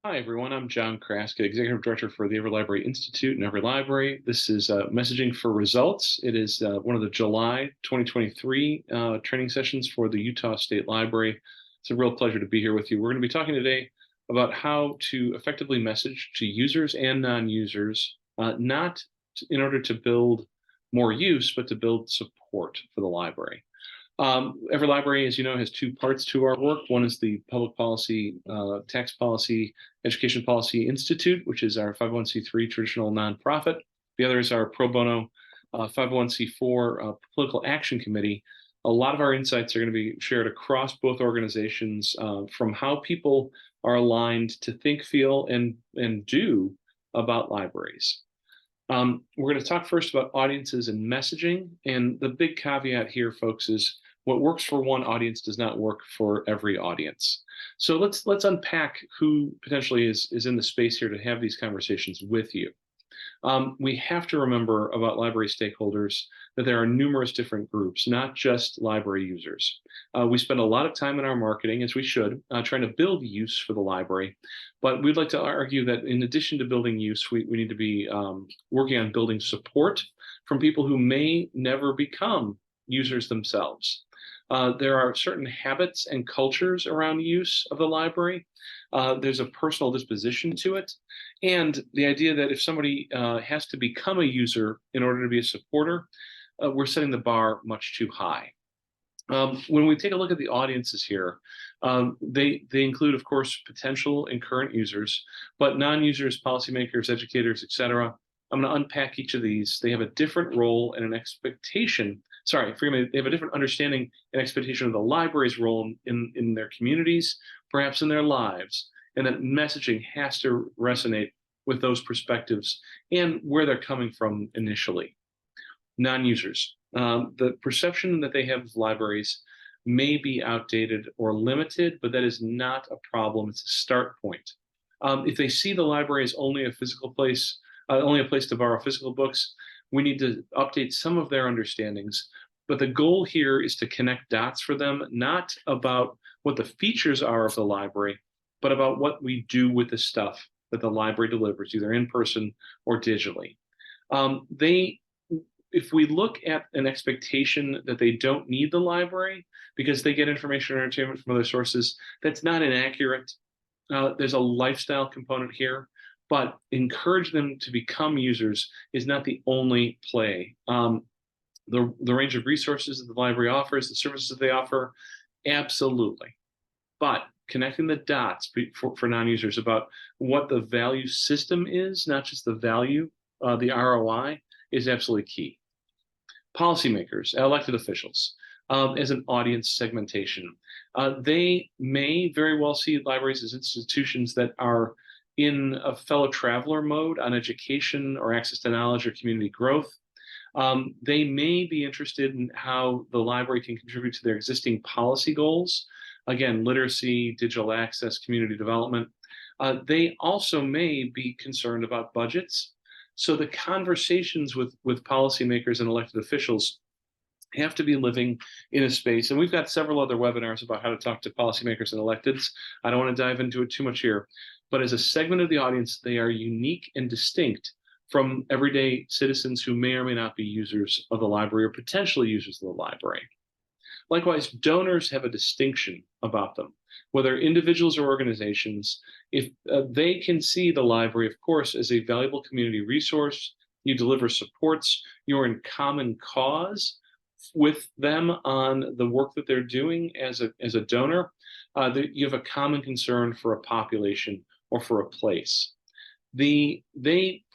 Hi, everyone. I'm John Kraska, Executive Director for the EveryLibrary Institute and EveryLibrary. This is Messaging for Results. It is one of the July 2023 training sessions for the Utah State Library. It's a real pleasure to be here with you. We're going to be talking today about how to effectively message to users and non-users, not in order to build more use, but to build support for the library. Every library, as you know, has two parts to our work. One is the Public Policy, Tax Policy, Education Policy Institute, which is our 501c3 traditional nonprofit. The other is our pro bono 501c4 Political Action Committee. A lot of our insights are going to be shared across both organizations from how people are aligned to think, feel, and do about libraries. We're going to talk first about audiences and messaging. And the big caveat here, folks, is what works for one audience does not work for every audience. So let's unpack who potentially is in the space here to have these conversations with you. We have to remember about library stakeholders that there are numerous different groups, not just library users. We spend a lot of time in our marketing, as we should, trying to build use for the library. But we'd like to argue that in addition to building use, we need to be working on building support from people who may never become users themselves. There are certain habits and cultures around use of the library. There's a personal disposition to it. And the idea that if somebody has to become a user in order to be a supporter, we're setting the bar much too high. When we take a look at the audiences here, they include, of course, potential and current users, but non-users, policymakers, educators, etc. I'm going to unpack each of these. They have a different role and an expectation. Sorry, forgive me. They have a different understanding and expectation of the library's role in their communities, perhaps in their lives, and that messaging has to resonate with those perspectives and where they're coming from initially. Non-users. The perception that they have of libraries may be outdated or limited, but that is not a problem. It's a start point. If they see the library as only a physical place, only a place to borrow physical books, we need to update some of their understandings. But the goal here is to connect dots for them, not about what the features are of the library, but about what we do with the stuff that the library delivers, either in person or digitally. If we look at an expectation that they don't need the library because they get information and entertainment from other sources, that's not inaccurate. There's a lifestyle component here, but encourage them to become users is not the only play. The range of resources that the library offers, the services that they offer, absolutely. But connecting the dots for non-users about what the value system is, not just the value, the ROI, is absolutely key. Policymakers, elected officials, as an audience segmentation. They may very well see libraries as institutions that are in a fellow traveler mode on education or access to knowledge or community growth. They may be interested in how the library can contribute to their existing policy goals. Again, literacy, digital access, community development. They also may be concerned about budgets. So the conversations with policymakers and elected officials have to be living in a space. And we've got several other webinars about how to talk to policymakers and electeds. I don't want to dive into it too much here. But as a segment of the audience, they are unique and distinct from everyday citizens who may or may not be users of the library or potentially users of the library. Likewise, donors have a distinction about them, whether individuals or organizations. If they can see the library, of course, as a valuable community resource, you deliver supports, you're in common cause with them on the work that they're doing as a donor, you have a common concern for a population or for a place. They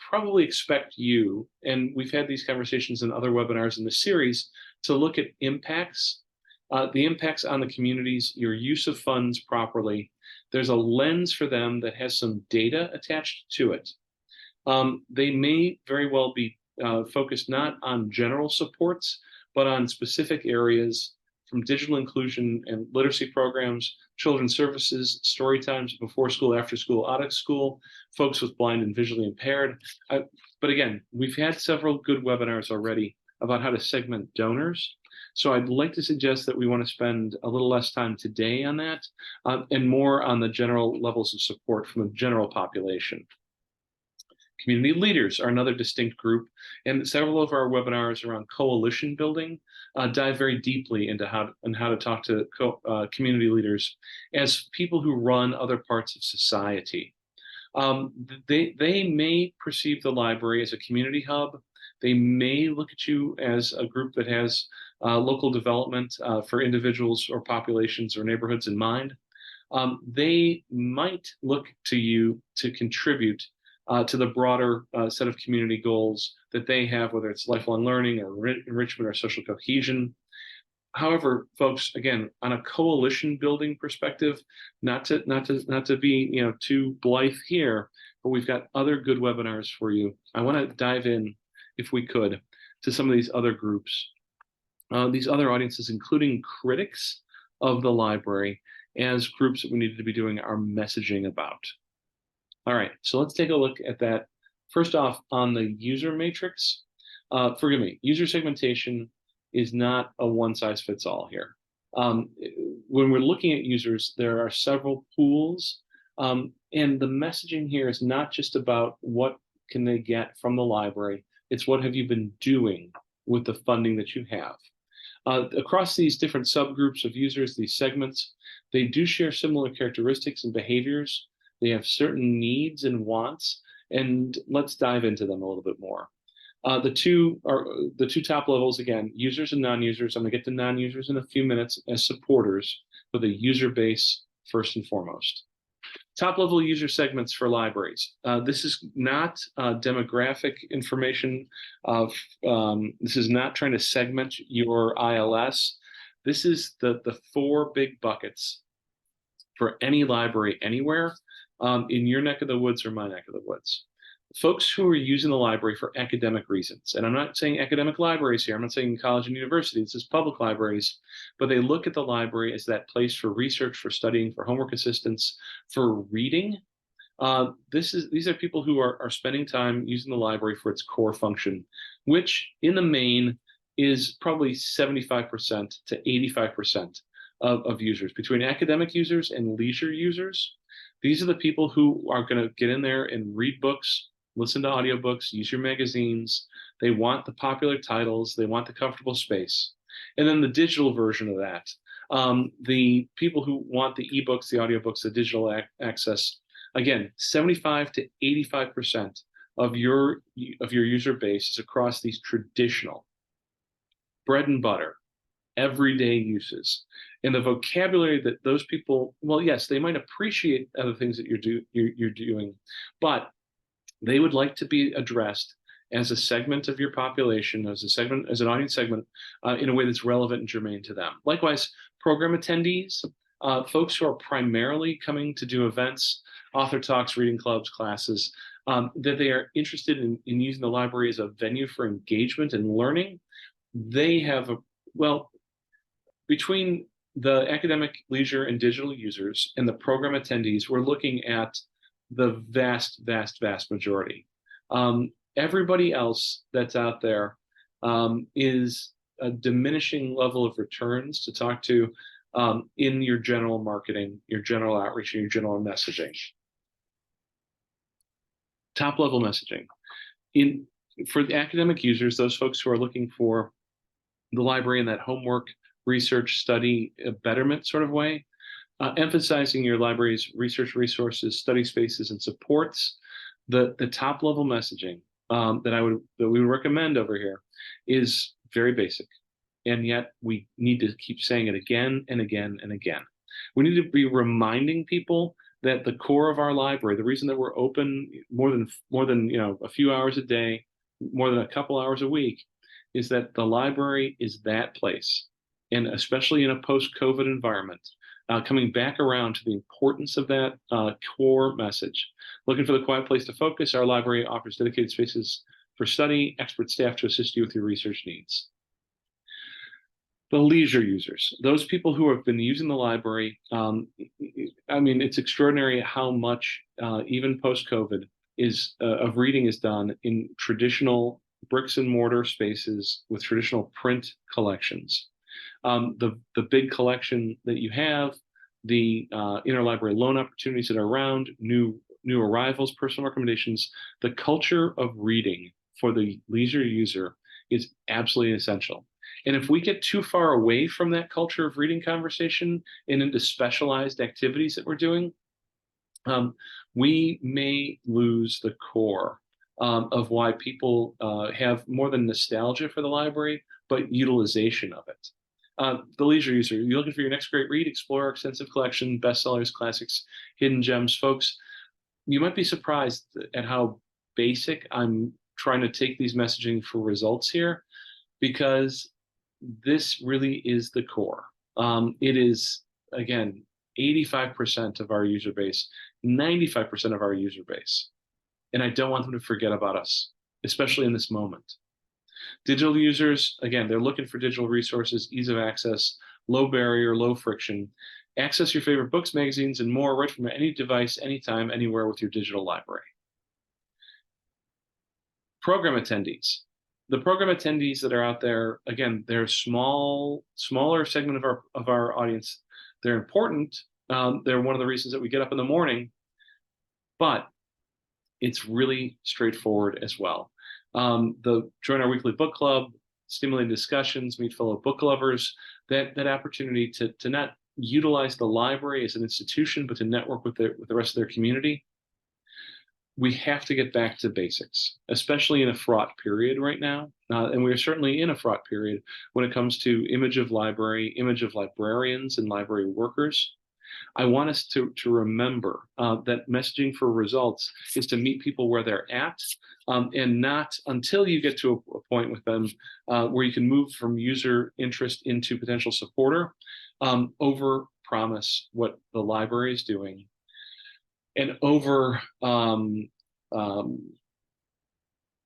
probably expect you, and we've had these conversations in other webinars in the series, to look at impacts, the impacts on the communities, your use of funds properly. There's a lens for them that has some data attached to it. They may very well be focused not on general supports, but on specific areas from digital inclusion and literacy programs, children's services, story times, before school, after school, out of school, folks with blind and visually impaired. But again, we've had several good webinars already about how to segment donors. So I'd like to suggest that we want to spend a little less time today on that, and more on the general levels of support from the general population. Community leaders are another distinct group, and several of our webinars around coalition building dive very deeply into how to talk to community leaders as people who run other parts of society. They may perceive the library as a community hub. They may look at you as a group that has local development for individuals or populations or neighborhoods in mind. They might look to you to contribute to the broader set of community goals that they have, whether it's lifelong learning or enrichment or social cohesion. However, folks, again, on a coalition building perspective, not to be too blithe here, but we've got other good webinars for you. I want to dive in, if we could, to some of these other groups, these other audiences, including critics of the library, as groups that we need to be doing our messaging about. All right, so let's take a look at that. First off, on the user matrix, forgive me, user segmentation is not a one-size-fits-all here. When we're looking at users, there are several pools, and the messaging here is not just about what can they get from the library, it's what have you been doing with the funding that you have. Across these different subgroups of users, these segments, they do share similar characteristics and behaviors. They have certain needs and wants, and let's dive into them a little bit more. The two top levels, again, users and non-users. I'm going to get to non-users in a few minutes as supporters for the user base first and foremost. Top level user segments for libraries. This is not demographic information. This is not trying to segment your ILS. This is the four big buckets for any library anywhere, in your neck of the woods or my neck of the woods. Folks who are using the library for academic reasons, and I'm not saying academic libraries here, I'm not saying college and university, this is public libraries, but they look at the library as that place for research, for studying, for homework assistance, for reading. These are people who are spending time using the library for its core function, which in the main is probably 75% to 85% of users. Between academic users and leisure users, these are the people who are going to get in there and read books, listen to audiobooks, use your magazines. They want the popular titles. They want the comfortable space. And then the digital version of that, the people who want the ebooks, the audiobooks, the digital access, again, 75 to 85% of your user base is across these traditional bread and butter, everyday uses. And the vocabulary that those people, well, yes, they might appreciate other things that you're doing, but they would like to be addressed as a segment of your population, as an audience segment, in a way that's relevant and germane to them. Likewise, program attendees, folks who are primarily coming to do events, author talks, reading clubs, classes, that they are interested in using the library as a venue for engagement and learning. They have between the academic, leisure, and digital users and the program attendees, we're looking at the vast, vast, vast majority. Everybody else that's out there is a diminishing level of returns to talk to in your general marketing, your general outreach, and your general messaging. Top level messaging. For the academic users, those folks who are looking for the library in that homework, research, study, betterment sort of way, emphasizing your library's research resources, study spaces, and supports. The top level messaging that we would recommend over here is very basic, and yet we need to keep saying it again and again and again. We need to be reminding people that the core of our library, the reason that we're open more than a few hours a day, more than a couple hours a week, is that the library is that place. And especially in a post-COVID environment, coming back around to the importance of that core message. Looking for the quiet place to focus, our library offers dedicated spaces for study, expert staff to assist you with your research needs. The leisure users, those people who have been using the library, it's extraordinary how much, even post-COVID, of reading is done in traditional bricks and mortar spaces with traditional print collections. The big collection that you have, the interlibrary loan opportunities that are around, new arrivals, personal recommendations, the culture of reading for the leisure user is absolutely essential. And if we get too far away from that culture of reading conversation and into specialized activities that we're doing, we may lose the core of why people have more than nostalgia for the library, but utilization of it. The leisure user, you're looking for your next great read, explore our extensive collection, bestsellers, classics, hidden gems. Folks, you might be surprised at how basic I'm trying to take these messaging for results here, because this really is the core. It is, again, 85% of our user base, 95% of our user base. And I don't want them to forget about us, especially in this moment. Digital users, again, they're looking for digital resources, ease of access, low barrier, low friction. Access your favorite books, magazines, and more right from any device, anytime, anywhere with your digital library. Program attendees. The program attendees that are out there, again, they're smaller segment of our audience. They're important. They're one of the reasons that we get up in the morning, but it's really straightforward as well. Join our weekly book club, stimulating discussions, meet fellow book lovers, that opportunity to not utilize the library as an institution, but to network with the rest of their community. We have to get back to basics, especially in a fraught period right now. And we are certainly in a fraught period when it comes to image of library, image of librarians and library workers. I want us to remember that messaging for results is to meet people where they're at, and not until you get to a point with them where you can move from user interest into potential supporter, over promise what the library is doing, and over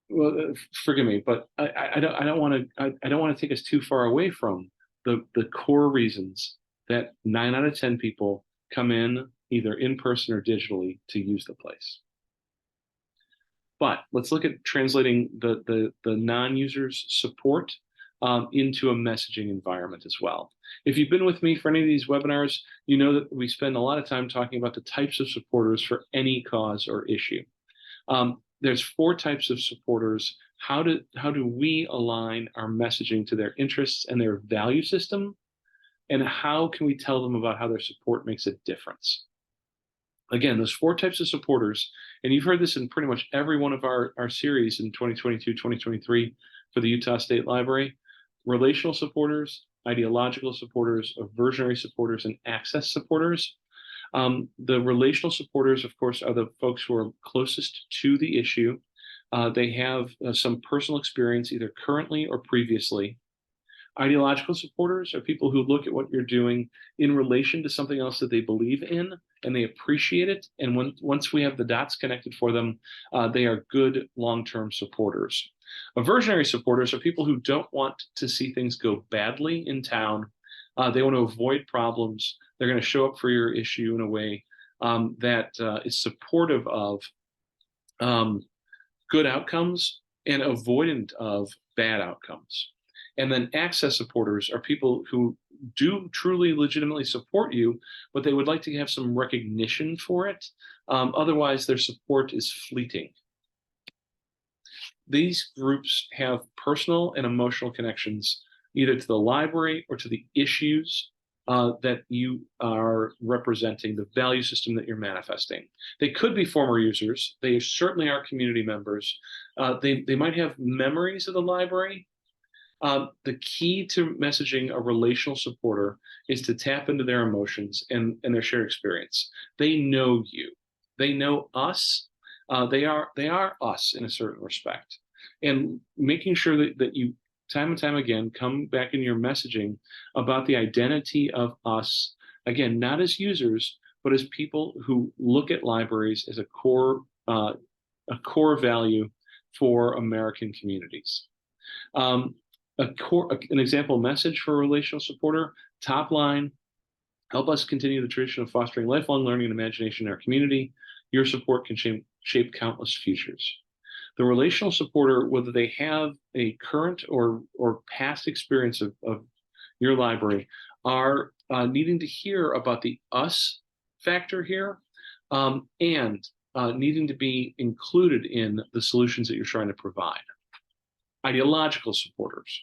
well, forgive me, but I don't want to take us too far away from the core reasons that 9 out of 10 people come in either in person or digitally to use the place. But let's look at translating the non-users support into a messaging environment as well. If you've been with me for any of these webinars, you know that we spend a lot of time talking about the types of supporters for any cause or issue. There's 4 types of supporters. How do we align our messaging to their interests and their value system? And how can we tell them about how their support makes a difference? Again, those 4 types of supporters, and you've heard this in pretty much every one of our series in 2022, 2023 for the Utah State Library: relational supporters, ideological supporters, aversionary supporters, and access supporters. The relational supporters, of course, are the folks who are closest to the issue. They have some personal experience, either currently or previously. Ideological supporters are people who look at what you're doing in relation to something else that they believe in, and they appreciate it. And once we have the dots connected for them, they are good long-term supporters. Aversionary supporters are people who don't want to see things go badly in town. They want to avoid problems. They're going to show up for your issue in a way that is supportive of good outcomes and avoidant of bad outcomes. And then access supporters are people who do truly legitimately support you, but they would like to have some recognition for it. Otherwise, their support is fleeting. These groups have personal and emotional connections either to the library or to the issues that you are representing, the value system that you're manifesting. They could be former users. They certainly are community members. They might have memories of the library. The key to messaging a relational supporter is to tap into their emotions and their shared experience. They know you. They know us. They are us in a certain respect. And making sure that you, time and time again, come back in your messaging about the identity of us, again, not as users, but as people who look at libraries as a core value for American communities. An example message for a relational supporter: top line, help us continue the tradition of fostering lifelong learning and imagination in our community. Your support can shape countless futures. The relational supporter, whether they have a current or past experience of your library, are needing to hear about the us factor here, and needing to be included in the solutions that you're trying to provide. Ideological supporters.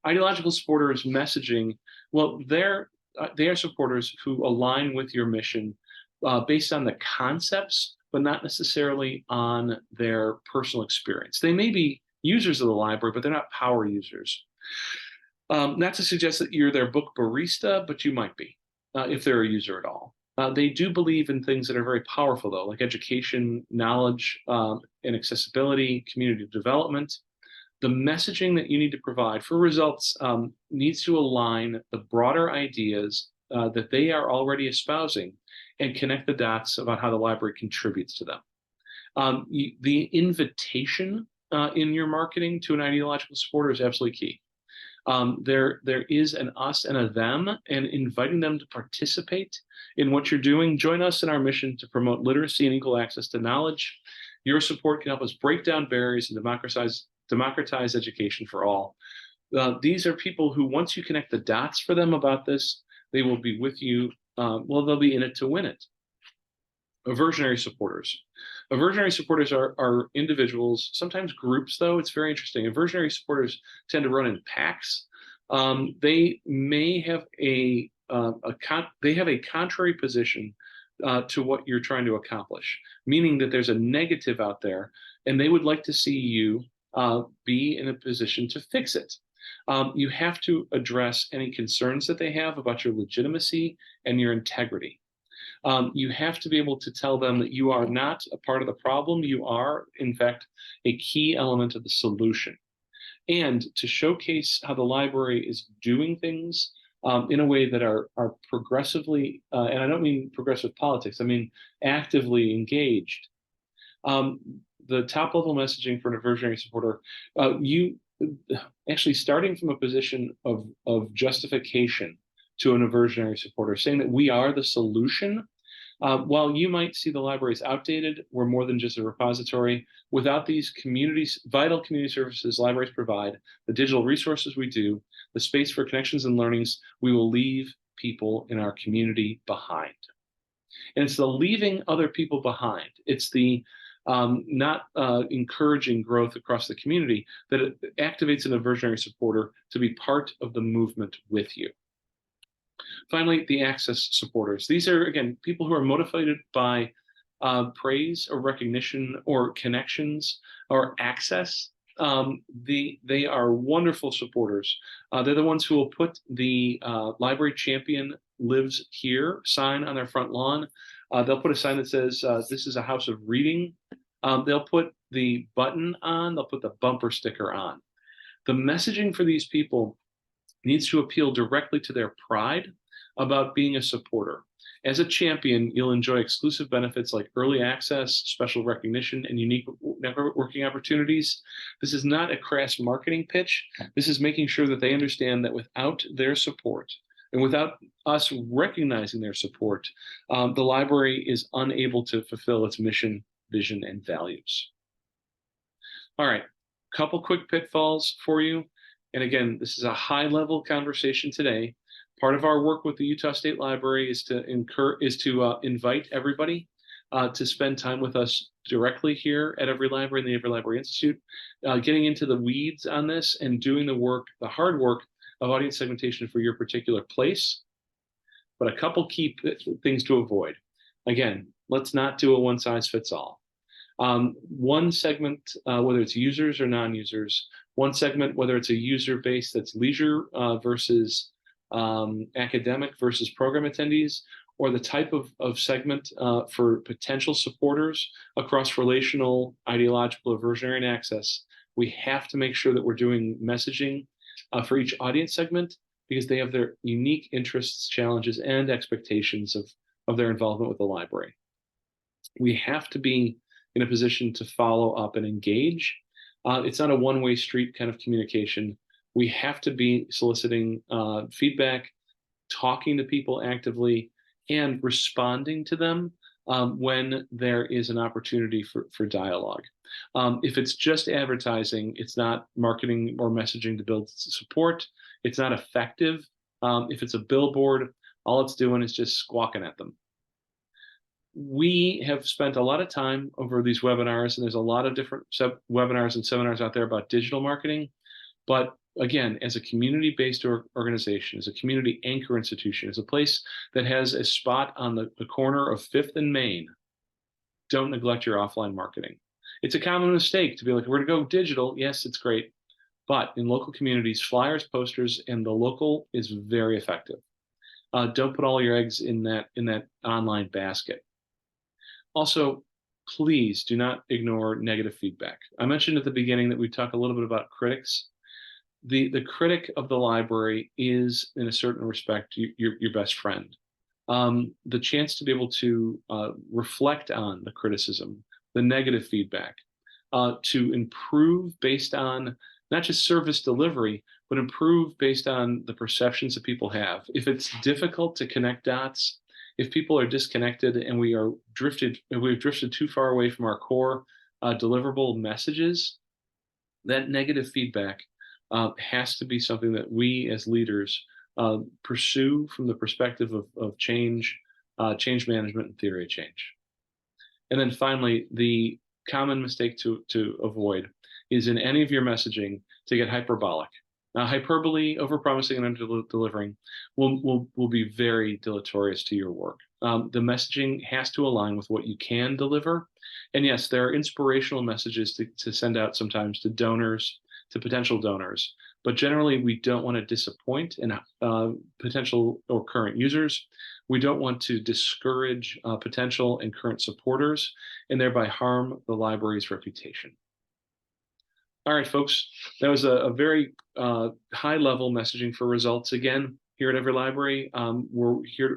Ideological supporters messaging, well, they are supporters who align with your mission based on the concepts, but not necessarily on their personal experience. They may be users of the library, but they're not power users. Not to suggest that you're their book barista, but you might be if they're a user at all. They do believe in things that are very powerful, though, like education, knowledge, and accessibility, community development. The messaging that you need to provide for results needs to align the broader ideas that they are already espousing and connect the dots about how the library contributes to them. The invitation in your marketing to an ideological supporter is absolutely key. There is an us and a them, and inviting them to participate in what you're doing. Join us in our mission to promote literacy and equal access to knowledge. Your support can help us break down barriers and democratize education for all. These are people who, once you connect the dots for them about this, they will be with you. Well, they'll be in it to win it. Aversionary supporters. Aversionary supporters are individuals, sometimes groups, though. It's very interesting. Aversionary supporters tend to run in packs. They may have a contrary position to what you're trying to accomplish, meaning that there's a negative out there, and they would like to see you be in a position to fix it. You have to address any concerns that they have about your legitimacy and your integrity. You have to be able to tell them that you are not a part of the problem. You are, in fact, a key element of the solution. And to showcase how the library is doing things in a way that are progressively, and I don't mean progressive politics, I mean actively engaged. The top level messaging for an aversionary supporter, you actually starting from a position of justification to an aversionary supporter, saying that we are the solution. While you might see the library as outdated, we're more than just a repository. Without these vital community services libraries provide, the digital resources we do, the space for connections and learnings, we will leave people in our community behind. And it's the leaving other people behind. It's the not encouraging growth across the community that it activates an aversionary supporter to be part of the movement with you. Finally, the access supporters. These are, again, people who are motivated by praise or recognition or connections or access. They are wonderful supporters. They're the ones who will put the library champion lives here sign on their front lawn. They'll put a sign that says, this is a house of reading. They'll put the button on, they'll put the bumper sticker on. The messaging for these people needs to appeal directly to their pride about being a supporter. As a champion, you'll enjoy exclusive benefits like early access, special recognition, and unique networking opportunities. This is not a crass marketing pitch. This is making sure that they understand that without their support, and without us recognizing their support, the library is unable to fulfill its mission, vision, and values. All right, couple quick pitfalls for you. And again, this is a high-level conversation today. Part of our work with the Utah State Library is to invite everybody to spend time with us directly here at EveryLibrary and the EveryLibrary Institute, getting into the weeds on this and doing the work, the hard work of audience segmentation for your particular place. But a couple key things to avoid. Again, let's not do a one-size-fits-all. One segment, whether it's users or non-users, one segment, whether it's a user base that's leisure versus academic versus program attendees, or the type of segment for potential supporters across relational, ideological, aversionary, and access. We have to make sure that we're doing messaging for each audience segment because they have their unique interests, challenges, and expectations of their involvement with the library. We have to be in a position to follow up and engage. It's not a one-way street kind of communication. We have to be soliciting feedback, talking to people actively, and responding to them when there is an opportunity for dialogue. If it's just advertising, it's not marketing or messaging to build support. It's not effective. If it's a billboard, all it's doing is just squawking at them. We have spent a lot of time over these webinars, and there's a lot of different webinars and seminars out there about digital marketing. But again, as a community-based organization, as a community anchor institution, as a place that has a spot on the corner of 5th and Main, don't neglect your offline marketing. It's a common mistake to be like, we're going to go digital. Yes, it's great. But in local communities, flyers, posters, and the local is very effective. Don't put all your eggs in that online basket. Also, please do not ignore negative feedback. I mentioned at the beginning that we talk a little bit about critics. The critic of the library is, in a certain respect, your best friend. The chance to be able to reflect on the criticism, the negative feedback, to improve based on not just service delivery, but improve based on the perceptions that people have. If it's difficult to connect dots, if people are disconnected and we've drifted too far away from our core deliverable messages, that negative feedback has to be something that we as leaders pursue from the perspective of change, change management, and theory of change. And then finally, the common mistake to avoid is in any of your messaging to get hyperbolic. Now, hyperbole, overpromising and under-delivering will be very deleterious to your work. The messaging has to align with what you can deliver. And yes, there are inspirational messages to send out sometimes to donors, to potential donors. But generally, we don't want to disappoint potential or current users. We don't want to discourage potential and current supporters and thereby harm the library's reputation. All right, folks, that was a very high-level messaging for results. Again, here at EveryLibrary,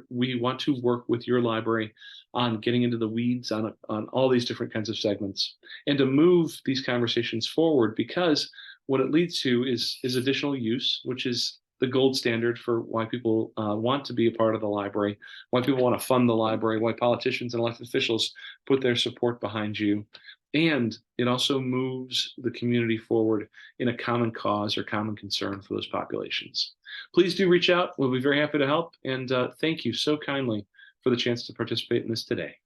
we want to work with your library on getting into the weeds on all these different kinds of segments and to move these conversations forward, because what it leads to is additional use, which is the gold standard for why people want to be a part of the library, why people want to fund the library, why politicians and elected officials put their support behind you. And it also moves the community forward in a common cause or common concern for those populations. Please do reach out. We'll be very happy to help. And thank you so kindly for the chance to participate in this today.